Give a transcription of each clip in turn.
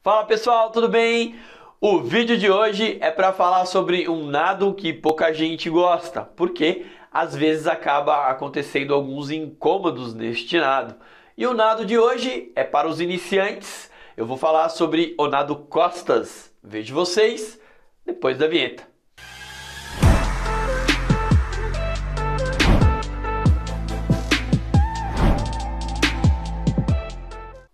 Fala pessoal, tudo bem? O vídeo de hoje é para falar sobre um nado que pouca gente gosta, porque às vezes acaba acontecendo alguns incômodos neste nado. E o nado de hoje é para os iniciantes. Eu vou falar sobre o nado costas. Vejo vocês depois da vinheta.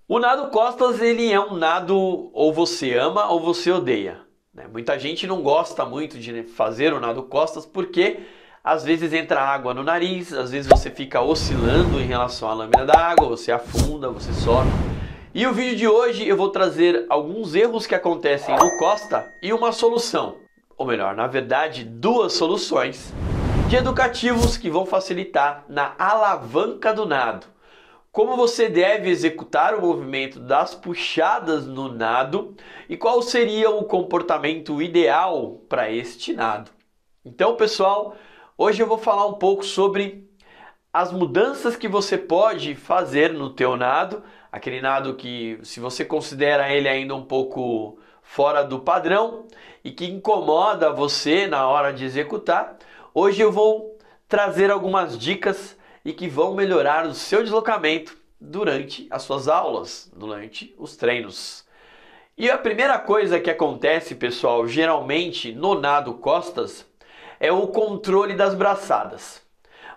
O nado costas, ele é um nado ou você ama ou você odeia, né? Muita gente não gosta muito de fazer o nado costas porque às vezes entra água no nariz, às vezes você fica oscilando em relação à lâmina da água, você afunda, você sobe. E o vídeo de hoje eu vou trazer alguns erros que acontecem no costa e uma solução, ou melhor, na verdade, duas soluções de educativos que vão facilitar na alavanca do nado. Como você deve executar o movimento das puxadas no nado e qual seria o comportamento ideal para este nado. Então, pessoal, hoje eu vou falar um pouco sobre as mudanças que você pode fazer no teu nado, aquele nado que, se você considera ele ainda um pouco fora do padrão e que incomoda você na hora de executar, hoje eu vou trazer algumas dicas e que vão melhorar o seu deslocamento durante as suas aulas, durante os treinos. E a primeira coisa que acontece, pessoal, geralmente no nado costas, é o controle das braçadas.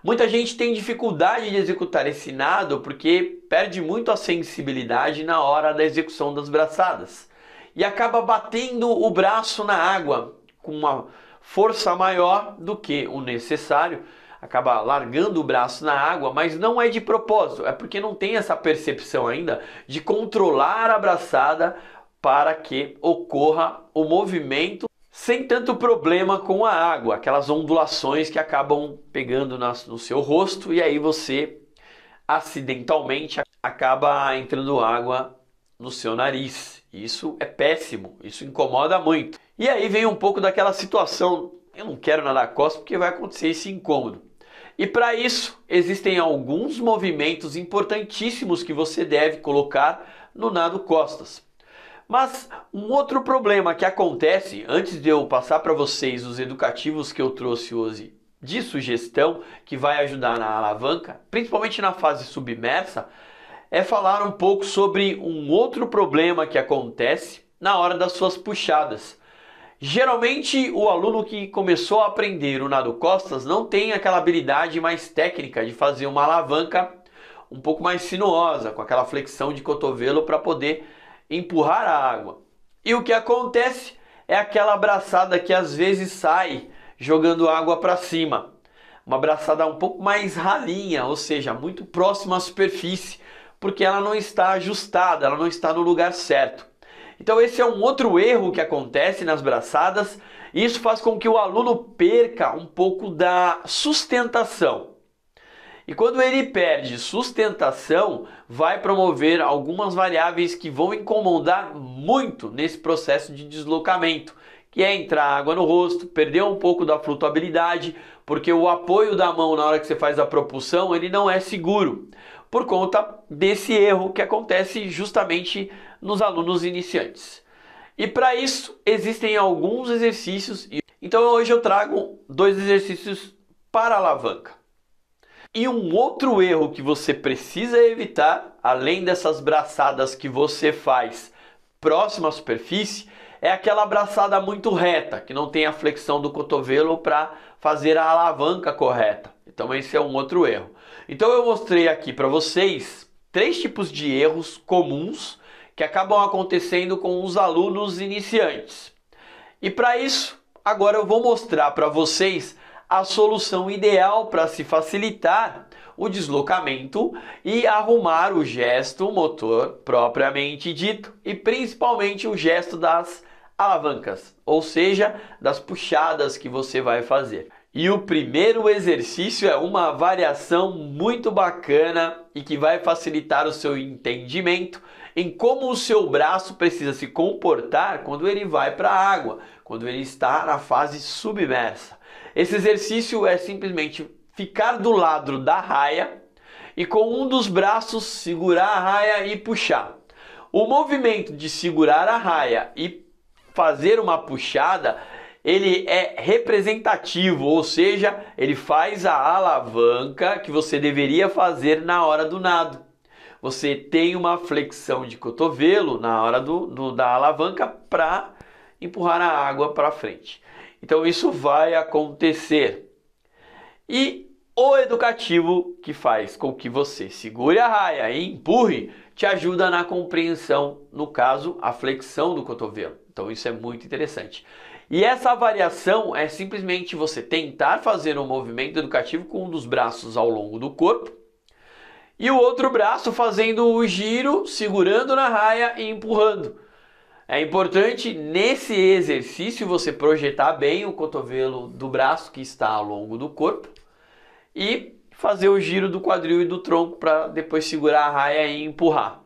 Muita gente tem dificuldade de executar esse nado porque perde muito a sensibilidade na hora da execução das braçadas e acaba batendo o braço na água com uma força maior do que o necessário, acaba largando o braço na água, mas não é de propósito, é porque não tem essa percepção ainda de controlar a braçada para que ocorra o movimento sem tanto problema com a água, aquelas ondulações que acabam pegando no seu rosto e aí você acidentalmente acaba entrando água no seu nariz. Isso é péssimo, isso incomoda muito. E aí vem um pouco daquela situação, eu não quero nadar costas porque vai acontecer esse incômodo. E para isso existem alguns movimentos importantíssimos que você deve colocar no nado costas. Mas um outro problema que acontece, antes de eu passar para vocês os educativos que eu trouxe hoje de sugestão, que vai ajudar na alavanca, principalmente na fase submersa, é falar um pouco sobre um outro problema que acontece na hora das suas puxadas. Geralmente o aluno que começou a aprender o nado costas não tem aquela habilidade mais técnica de fazer uma alavanca um pouco mais sinuosa, com aquela flexão de cotovelo para poder empurrar a água. E o que acontece é aquela braçada que às vezes sai jogando água para cima. Uma braçada um pouco mais ralinha, ou seja, muito próxima à superfície, porque ela não está ajustada, ela não está no lugar certo. Então esse é um outro erro que acontece nas braçadas e isso faz com que o aluno perca um pouco da sustentação. E quando ele perde sustentação, vai promover algumas variáveis que vão incomodar muito nesse processo de deslocamento, que é entrar água no rosto, perder um pouco da flutuabilidade, porque o apoio da mão na hora que você faz a propulsão, ele não é seguro, por conta desse erro que acontece justamente nos alunos iniciantes. E para isso existem alguns exercícios, então hoje eu trago dois exercícios para alavanca. E um outro erro que você precisa evitar, além dessas braçadas que você faz próximo à superfície, é aquela braçada muito reta, que não tem a flexão do cotovelo para fazer a alavanca correta. Então esse é um outro erro. Então eu mostrei aqui para vocês 3 tipos de erros comuns que acabam acontecendo com os alunos iniciantes. E para isso, agora eu vou mostrar para vocês a solução ideal para se facilitar o deslocamento e arrumar o gesto motor propriamente dito e principalmente o gesto das alavancas, ou seja, das puxadas que você vai fazer. E o primeiro exercício é uma variação muito bacana e que vai facilitar o seu entendimento em como o seu braço precisa se comportar quando ele vai para a água, quando ele está na fase submersa. Esse exercício é simplesmente ficar do lado da raia e com um dos braços segurar a raia e puxar. O movimento de segurar a raia e fazer uma puxada, ele é representativo, ou seja, ele faz a alavanca que você deveria fazer na hora do nado. Você tem uma flexão de cotovelo na hora da alavanca para empurrar a água para frente. Então isso vai acontecer. E o educativo, que faz com que você segure a raia e empurre, te ajuda na compreensão, no caso, a flexão do cotovelo. Então isso é muito interessante. E essa variação é simplesmente você tentar fazer um movimento educativo com um dos braços ao longo do corpo e o outro braço fazendo o giro, segurando na raia e empurrando. É importante nesse exercício você projetar bem o cotovelo do braço que está ao longo do corpo e fazer o giro do quadril e do tronco para depois segurar a raia e empurrar.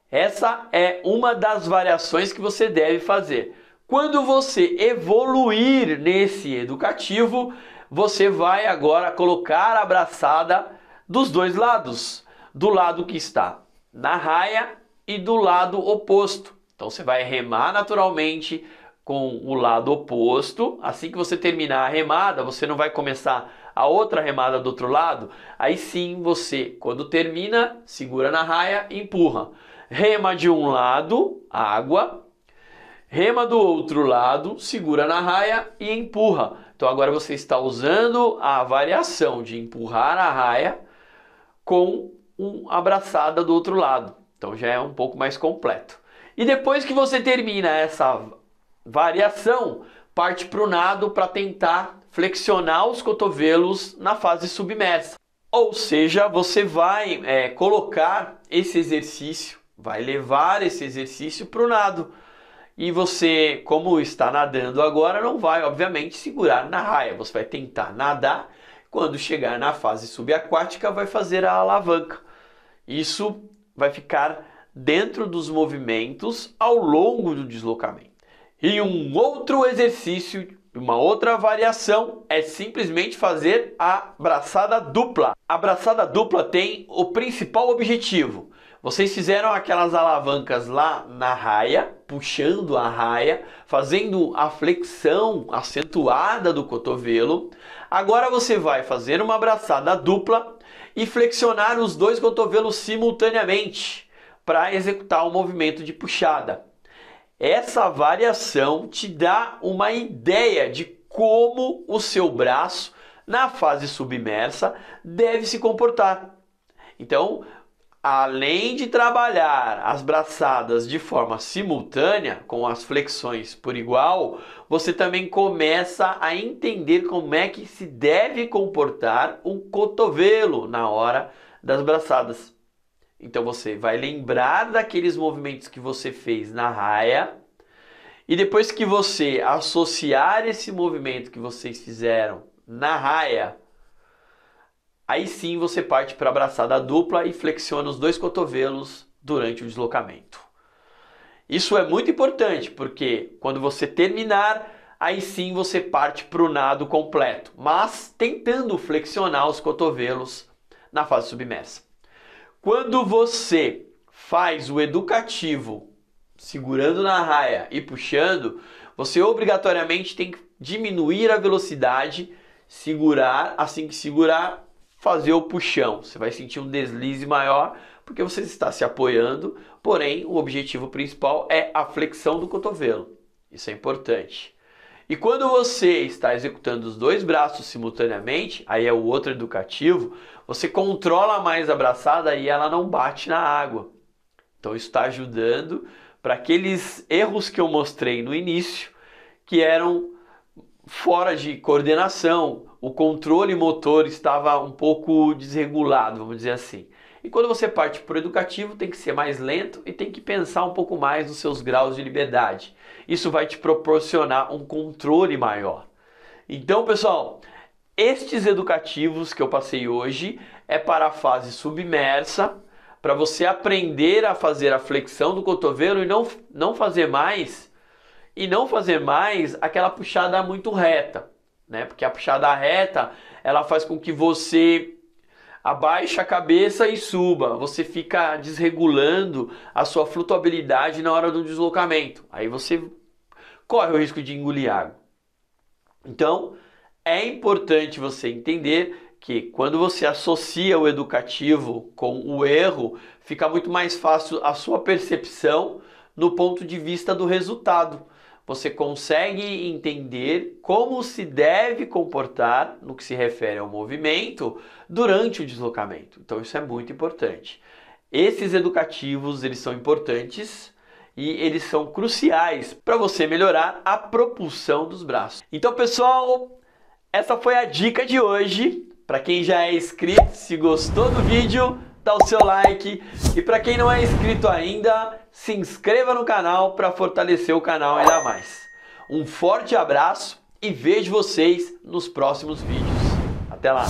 Essa é uma das variações que você deve fazer. Quando você evoluir nesse educativo, você vai agora colocar a braçada dos dois lados, do lado que está na raia e do lado oposto. Então você vai remar naturalmente com o lado oposto. Assim que você terminar a remada, você não vai começar a outra remada do outro lado. Aí sim você, quando termina, segura na raia e empurra. Rema de um lado, água. Rema do outro lado, segura na raia e empurra. Então agora você está usando a variação de empurrar a raia com uma abraçada do outro lado. Então já é um pouco mais completo. E depois que você termina essa variação, parte para o nado para tentar flexionar os cotovelos na fase submersa. Ou seja, você vai colocar esse exercício, vai levar esse exercício para o nado. E você, como está nadando agora, não vai, obviamente, segurar na raia. Você vai tentar nadar. Quando chegar na fase subaquática, vai fazer a alavanca. Isso vai ficar dentro dos movimentos ao longo do deslocamento. E um outro exercício, uma outra variação, é simplesmente fazer a braçada dupla. A braçada dupla tem o principal objetivo. Vocês fizeram aquelas alavancas lá na raia, puxando a raia, fazendo a flexão acentuada do cotovelo. Agora você vai fazer uma braçada dupla e flexionar os dois cotovelos simultaneamente para executar o movimento de puxada. Essa variação te dá uma ideia de como o seu braço, na fase submersa, deve se comportar. Então, além de trabalhar as braçadas de forma simultânea, com as flexões por igual, você também começa a entender como é que se deve comportar o cotovelo na hora das braçadas. Então você vai lembrar daqueles movimentos que você fez na raia e depois que você associar esse movimento que vocês fizeram na raia, aí sim você parte para a braçada dupla e flexiona os dois cotovelos durante o deslocamento. Isso é muito importante porque quando você terminar, aí sim você parte para o nado completo, mas tentando flexionar os cotovelos na fase submersa. Quando você faz o educativo segurando na raia e puxando, você obrigatoriamente tem que diminuir a velocidade, segurar, assim que segurar, fazer o puxão. Você vai sentir um deslize maior porque você está se apoiando, porém o objetivo principal é a flexão do cotovelo. Isso é importante. E quando você está executando os dois braços simultaneamente, aí é o outro educativo, você controla mais a braçada e ela não bate na água. Então isso está ajudando para aqueles erros que eu mostrei no início, que eram fora de coordenação, o controle motor estava um pouco desregulado, vamos dizer assim. E quando você parte para o educativo, tem que ser mais lento e tem que pensar um pouco mais nos seus graus de liberdade. Isso vai te proporcionar um controle maior. Então, pessoal, estes educativos que eu passei hoje é para a fase submersa, para você aprender a fazer a flexão do cotovelo e não fazer mais aquela puxada muito reta, né? Porque a puxada reta, ela faz com que você abaixa a cabeça e suba. Você fica desregulando a sua flutuabilidade na hora do deslocamento. Aí você corre o risco de engolir água. Então, é importante você entender que quando você associa o educativo com o erro, fica muito mais fácil a sua percepção no ponto de vista do resultado. Você consegue entender como se deve comportar no que se refere ao movimento durante o deslocamento. Então isso é muito importante. Esses educativos, eles são importantes e eles são cruciais para você melhorar a propulsão dos braços. Então, pessoal, essa foi a dica de hoje. Para quem já é inscrito, se gostou do vídeo, dá o seu like. E para quem não é inscrito ainda, se inscreva no canal para fortalecer o canal ainda mais. Um forte abraço e vejo vocês nos próximos vídeos. Até lá!